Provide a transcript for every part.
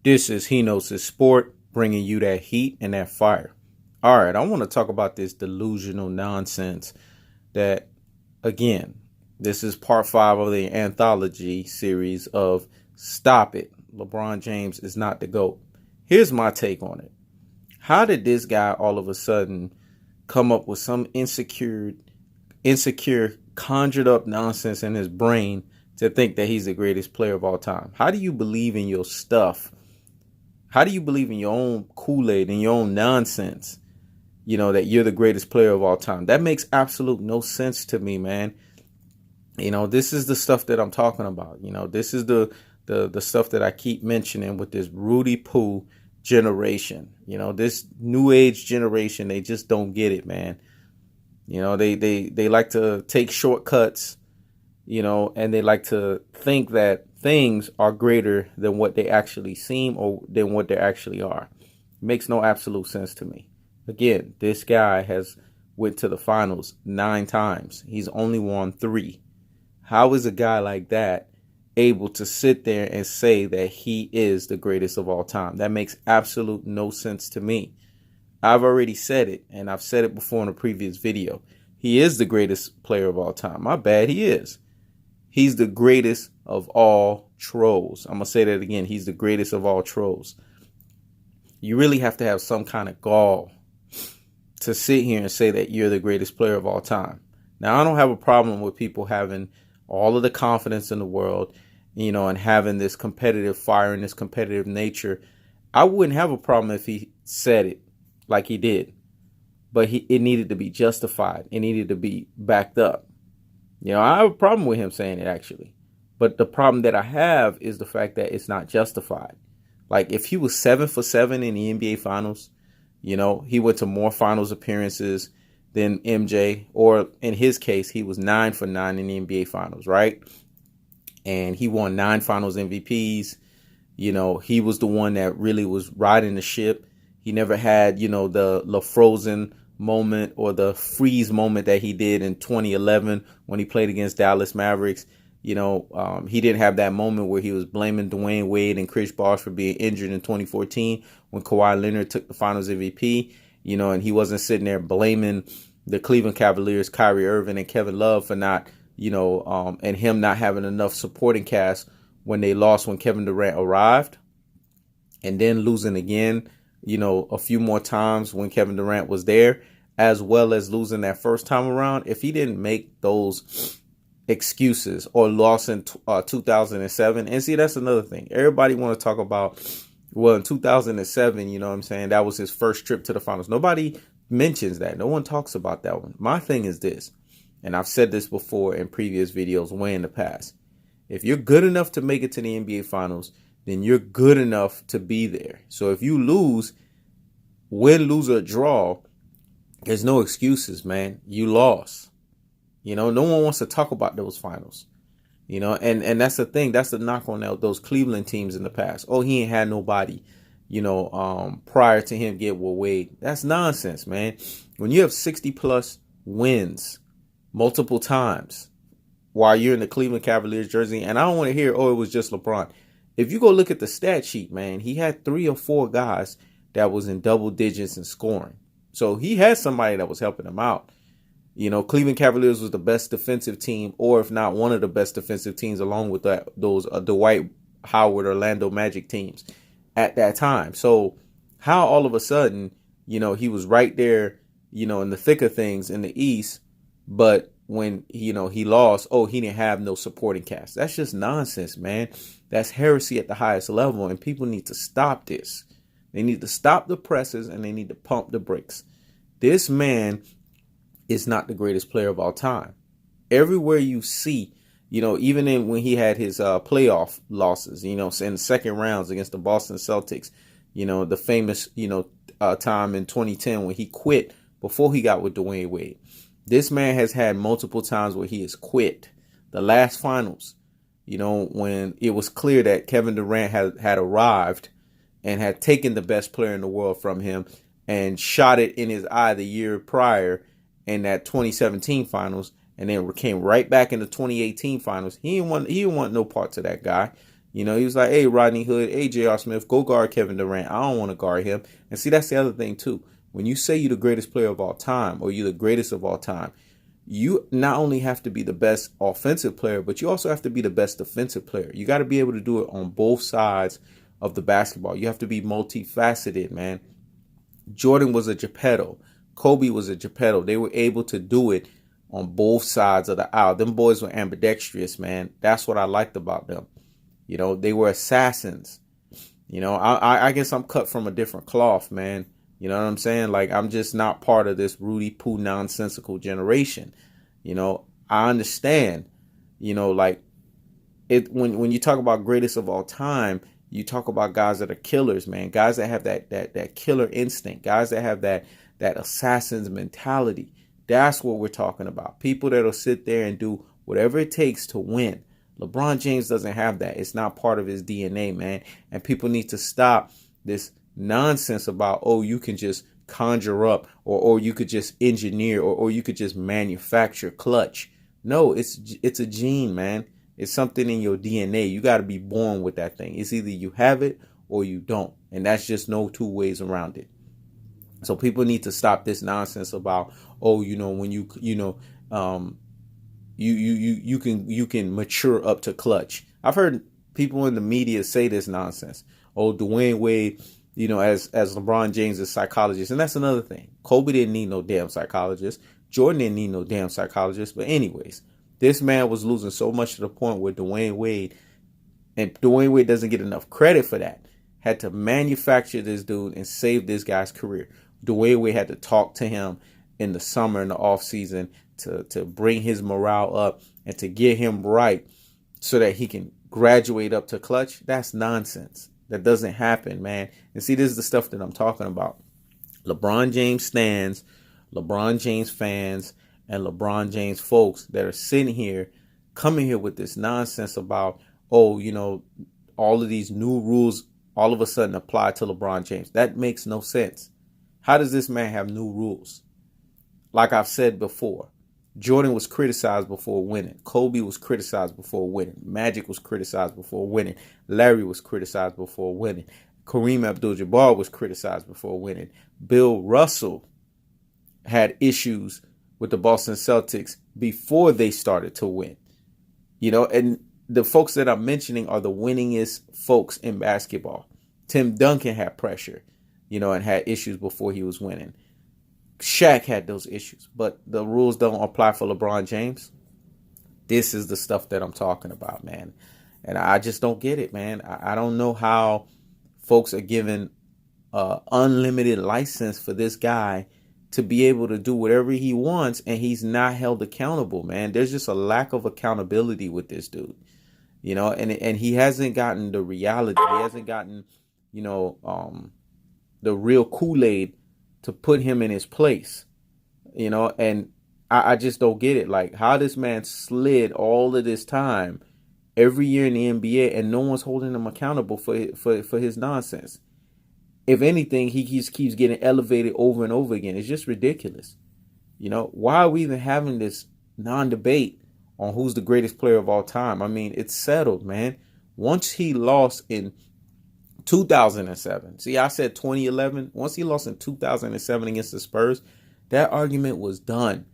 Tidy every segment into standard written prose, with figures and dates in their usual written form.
This is He Knows His Sport, bringing you that heat and that fire. All right, I want to talk about this delusional nonsense that, again, this is part 5 of the anthology series of Stop It. LeBron James is not the GOAT. Here's my take on it. How did this guy all of a sudden come up with some insecure, conjured up nonsense in his brain to think that he's the greatest player of all time? How do you believe in your stuff? How do you believe in your own Kool-Aid and your own nonsense, that you're the greatest player of all time? That makes absolute no sense to me, man. This is the stuff that I'm talking about. This is the stuff that I keep mentioning with this Rudy Poo generation. This new age generation, they just don't get it, man. They like to take shortcuts, and they like to think that things are greater than what they actually seem or than what they actually are. It makes no absolute sense to me. Again, this guy has went to the finals 9 times. He's only won 3. How is a guy like that able to sit there and say that he is the greatest of all time? That makes absolute no sense to me. I've already said it, and I've said it before in a previous video. He is the greatest player of all time. My bad, he is. He's the greatest of all trolls. I'm going to say that again. He's the greatest of all trolls. You really have to have some kind of gall to sit here and say that you're the greatest player of all time. Now, I don't have a problem with people having all of the confidence in the world, and having this competitive fire and this competitive nature. I wouldn't have a problem if he said it like he did, but it needed to be justified. It needed to be backed up. I have a problem with him saying it, actually. But the problem that I have is the fact that it's not justified. Like, if he was 7 for 7 in the NBA Finals, he went to more finals appearances than MJ, or in his case, he was 9 for 9 in the NBA Finals, right? And he won 9 Finals MVPs. He was the one that really was riding the ship. He never had, the frozen moment or the freeze moment that he did in 2011 when he played against Dallas Mavericks. He didn't have that moment where he was blaming Dwayne Wade and Chris Bosh for being injured in 2014 when Kawhi Leonard took the Finals MVP. And he wasn't sitting there blaming the Cleveland Cavaliers, Kyrie Irving and Kevin Love for not, and him not having enough supporting cast when they lost when Kevin Durant arrived, and then losing again, a few more times when Kevin Durant was there, as well as losing that first time around. If he didn't make those excuses or lost in 2007, and see, that's another thing. Everybody want to talk about, well, in 2007, that was his first trip to the finals. Nobody mentions that. No one talks about that one. My thing is this, and I've said this before in previous videos way in the past. If you're good enough to make it to the NBA Finals, then you're good enough to be there. So if you lose, win, lose, or draw, there's no excuses, man. You lost. No one wants to talk about those finals. And that's the thing. That's the knock on those Cleveland teams in the past. Oh, he ain't had nobody, prior to him get with Wade. That's nonsense, man. When you have 60 plus wins multiple times while you're in the Cleveland Cavaliers jersey, and I don't want to hear, oh, it was just LeBron. If you go look at the stat sheet, man, he had 3 or 4 guys that was in double digits in scoring. So he had somebody that was helping him out. Cleveland Cavaliers was the best defensive team, or if not one of the best defensive teams, along with those Dwight Howard, Orlando Magic teams at that time. So how all of a sudden, he was right there, in the thick of things in the East, but when, he lost, oh, he didn't have no supporting cast. That's just nonsense, man. That's heresy at the highest level, and people need to stop this. They need to stop the presses, and they need to pump the brakes. This man is not the greatest player of all time. Everywhere you see, even when he had his playoff losses, in the second rounds against the Boston Celtics, the famous, time in 2010 when he quit before he got with Dwayne Wade. This man has had multiple times where he has quit. The last finals, when it was clear that Kevin Durant had arrived and had taken the best player in the world from him and shot it in his eye the year prior in that 2017 finals, and then came right back in the 2018 finals. He didn't want no parts of that guy. You know, he was like, hey, Rodney Hood, hey, J.R. Smith, go guard Kevin Durant. I don't want to guard him. And see, that's the other thing, too. When you say you're the greatest player of all time or you're the greatest of all time, you not only have to be the best offensive player, but you also have to be the best defensive player. You got to be able to do it on both sides of the basketball. You have to be multifaceted, man. Jordan was a Geppetto. Kobe was a Geppetto. They were able to do it on both sides of the aisle. Them boys were ambidextrous, man. That's what I liked about them. You know, they were assassins. You know, I guess I'm cut from a different cloth, man. You know what I'm saying? Like, I'm just not part of this Rudy Poo nonsensical generation. You know, I understand, you know, like it when you talk about greatest of all time, you talk about guys that are killers, man. Guys that have that killer instinct, guys that have that assassin's mentality. That's what we're talking about. People that'll sit there and do whatever it takes to win. LeBron James doesn't have that. It's not part of his DNA, man. And people need to stop this nonsense about, oh, you can just conjure up or you could just engineer or you could just manufacture clutch. No, it's a gene, man. It's something in your DNA. You got to be born with that thing. It's either you have it or you don't. And that's just no two ways around it. So people need to stop this nonsense about, oh, you know, when you can mature up to clutch. I've heard people in the media say this nonsense. Oh, Dwayne Wade, you know, as LeBron James' psychologist. And that's another thing. Kobe didn't need no damn psychologist. Jordan didn't need no damn psychologist. But anyways, this man was losing so much to the point where Dwayne Wade, and Dwayne Wade doesn't get enough credit for that, had to manufacture this dude and save this guy's career. Dwayne Wade had to talk to him in the summer, in the off season, to bring his morale up and to get him right so that he can graduate up to clutch. That's nonsense. That doesn't happen, man. And see, this is the stuff that I'm talking about. LeBron James stands, LeBron James fans, and LeBron James folks that are sitting here, coming here with this nonsense about, oh, you know, all of these new rules all of a sudden apply to LeBron James. That makes no sense. How does this man have new rules? Like I've said before, Jordan was criticized before winning. Kobe was criticized before winning. Magic was criticized before winning. Larry was criticized before winning. Kareem Abdul-Jabbar was criticized before winning. Bill Russell had issues with the Boston Celtics before they started to win. You know, and the folks that I'm mentioning are the winningest folks in basketball. Tim Duncan had pressure, you know, and had issues before he was winning. Shaq had those issues, but the rules don't apply for LeBron James. This is the stuff that I'm talking about, man. And I just don't get it, man. I don't know how folks are given unlimited license for this guy to be able to do whatever he wants, and he's not held accountable, man. There's just a lack of accountability with this dude, you know, and he hasn't gotten the reality. He hasn't gotten, you know, the real Kool-Aid to put him in his place, you know, and I just don't get it. Like, how this man slid all of this time every year in the NBA and no one's holding him accountable for his nonsense. If anything, he just keeps getting elevated over and over again. It's just ridiculous. You know, why are we even having this non-debate on who's the greatest player of all time? I mean, it's settled, man. Once he lost in 2007. See, I said 2011. Once he lost in 2007 against the Spurs, that argument was done.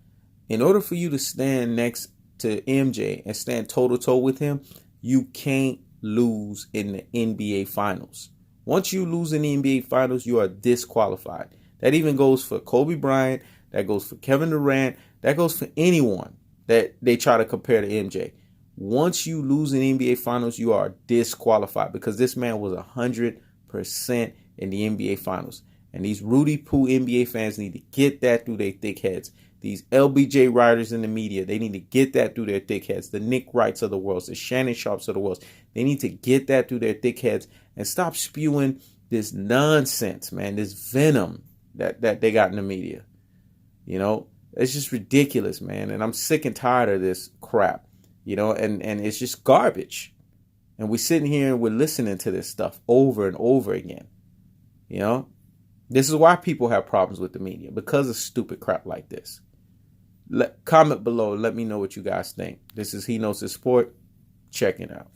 In order for you to stand next to MJ and stand toe-to-toe with him, you can't lose in the NBA Finals. Once you lose in the NBA Finals, you are disqualified. That even goes for Kobe Bryant. That goes for Kevin Durant. That goes for anyone that they try to compare to MJ. Once you lose in the NBA Finals, you are disqualified because this man was 100% in the NBA Finals. And these Rudy Poo NBA fans need to get that through their thick heads. These LBJ writers in the media, they need to get that through their thick heads. The Nick Wrights of the world, the Shannon Sharps of the world, they need to get that through their thick heads and stop spewing this nonsense, man, this venom that they got in the media. You know, it's just ridiculous, man. And I'm sick and tired of this crap. You know, and it's just garbage. And we're sitting here and we're listening to this stuff over and over again. You know, this is why people have problems with the media, because of stupid crap like this. Comment below. Let me know what you guys think. This is He Knows His Sport. Check it out.